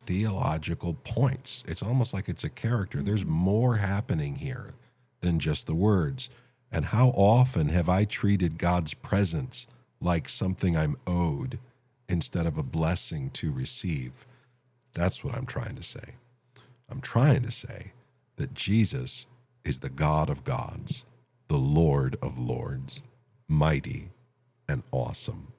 theological points. It's almost like it's a character. There's more happening here than just the words. And how often have I treated God's presence like something I'm owed instead of a blessing to receive? That's what I'm trying to say. I'm trying to say that Jesus is the God of gods, the Lord of lords, mighty and awesome.